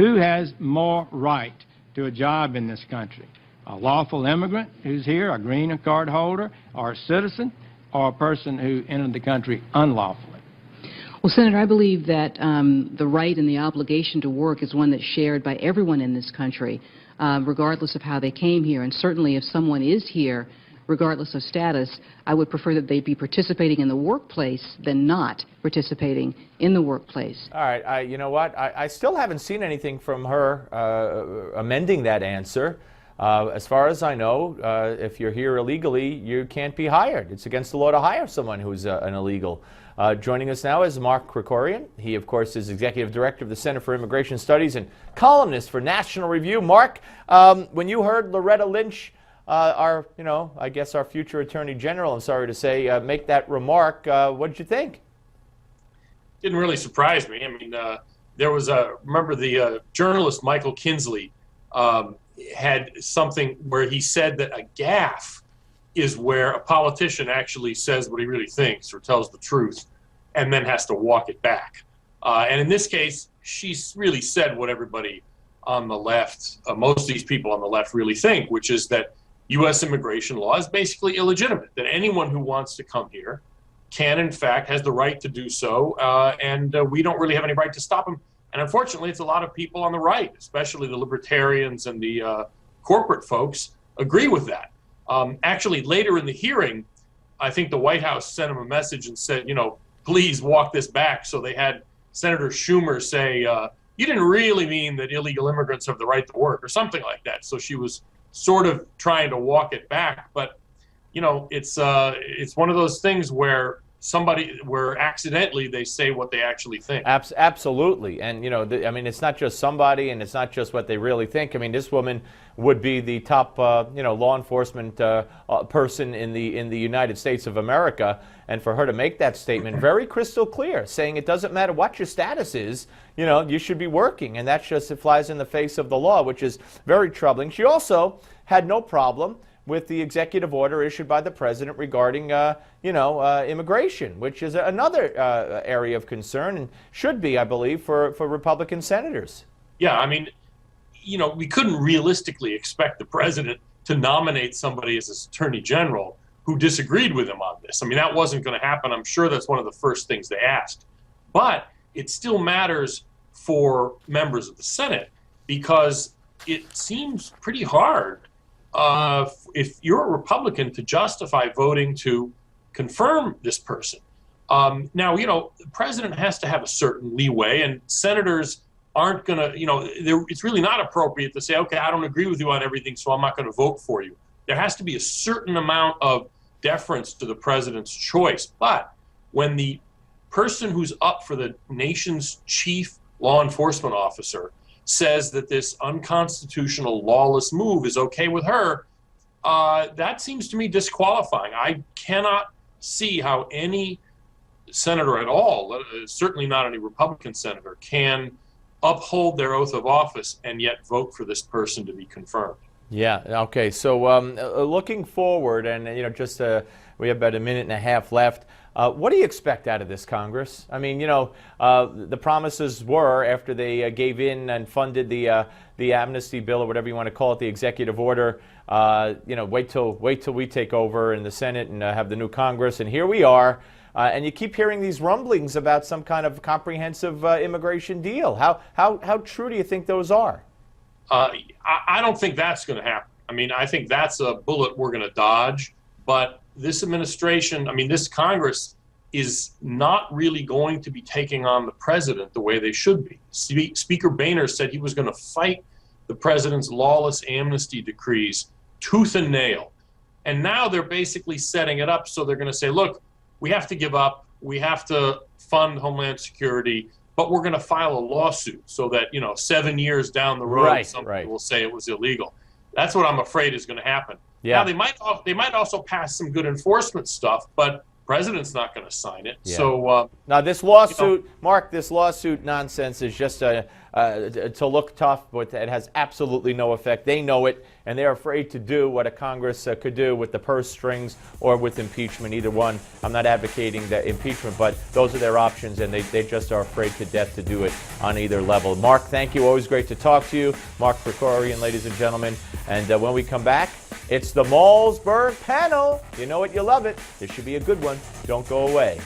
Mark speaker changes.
Speaker 1: Who has more right to a job in this country? A lawful immigrant who's here, a green card holder, or a citizen, or a person who entered the country unlawfully?
Speaker 2: Well, Senator, I believe that the right and the obligation to work is one that's shared by everyone in this country, regardless of how they came here. And certainly if someone is here, regardless of status, I would prefer that they be participating in the workplace than not participating in the workplace.
Speaker 3: All right, you know what? I still haven't seen anything from her amending that answer. As far as I know, if you're here illegally, you can't be hired. It's against the law to hire someone who's an illegal. Joining us now is Mark Krikorian. He, of course, is Executive Director of the Center for Immigration Studies and columnist for National Review. Mark, when you heard Loretta Lynch, I guess our future Attorney General, I'm sorry to say, make that remark, what did you think?
Speaker 4: Didn't really surprise me. I mean, there was remember the journalist Michael Kinsley had something where he said that a gaffe is where a politician actually says what he really thinks or tells the truth and then has to walk it back. And in this case, she's really said what everybody on the left, most of these people on the left really think, which is that U.S. immigration law is basically illegitimate, that anyone who wants to come here can, in fact, has the right to do so, and we don't really have any right to stop them. And unfortunately, it's a lot of people on the right, especially the libertarians and the corporate folks, agree with that. Actually, later in the hearing, I think the White House sent him a message and said, please walk this back. So they had Senator Schumer say, you didn't really mean that illegal immigrants have the right to work or something like that. So she was sort of trying to walk it back. But, it's one of those things where accidentally they say what they actually think.
Speaker 3: Absolutely. And, it's not just somebody and it's not just what they really think. I mean, this woman would be the top, law enforcement person in the United States of America. And for her to make that statement very crystal clear, saying it doesn't matter what your status is, you should be working. And that just flies in the face of the law, which is very troubling. She also had no problem with the executive order issued by the president regarding, immigration, which is another area of concern and should be, I believe, for Republican senators.
Speaker 4: Yeah, I mean, we couldn't realistically expect the president to nominate somebody as his attorney general who disagreed with him on this. I mean, that wasn't going to happen. I'm sure that's one of the first things they asked. But it still matters for members of the Senate because it seems pretty hard if you're a Republican to justify voting to confirm this person. Now, the president has to have a certain leeway, and senators aren't going to, it's really not appropriate to say, okay, I don't agree with you on everything, so I'm not going to vote for you. There has to be a certain amount of deference to the president's choice. But when the person who's up for the nation's chief law enforcement officer says that this unconstitutional, lawless move is okay with her, that seems to me disqualifying. I cannot see how any senator at all, certainly not any Republican senator, can uphold their oath of office and yet vote for this person to be confirmed.
Speaker 3: Yeah, okay. So looking forward, and we have about a minute and a half left. What do you expect out of this Congress? I mean, the promises were, after they gave in and funded the amnesty bill or whatever you want to call it, the executive order, wait till we take over in the Senate and have the new Congress, and here we are. And you keep hearing these rumblings about some kind of comprehensive immigration deal. How true do you think those are?
Speaker 4: I don't think that's going to happen. I mean, I think that's a bullet we're going to dodge. But this administration, this Congress is not really going to be taking on the president the way they should be. Speaker Boehner said he was going to fight the president's lawless amnesty decrees tooth and nail. And now they're basically setting it up so they're going to say, look, we have to give up, we have to fund Homeland Security, but we're going to file a lawsuit so that, 7 years down the road, somebody will say it was illegal. That's what I'm afraid is going to happen. Yeah. Now, they might also pass some good enforcement stuff, but president's not going to sign it.
Speaker 3: Yeah.
Speaker 4: So
Speaker 3: now this lawsuit, Mark, this lawsuit nonsense is just to look tough, but it has absolutely no effect. They know it, and they're afraid to do what a Congress could do with the purse strings or with impeachment, either one. I'm not advocating that impeachment, but those are their options, and they just are afraid to death to do it on either level. Mark, thank you. Always great to talk to you. Mark Krikorian, ladies and gentlemen. And when we come back, it's the Malzberg panel. You know it, you love it. This should be a good one. Don't go away.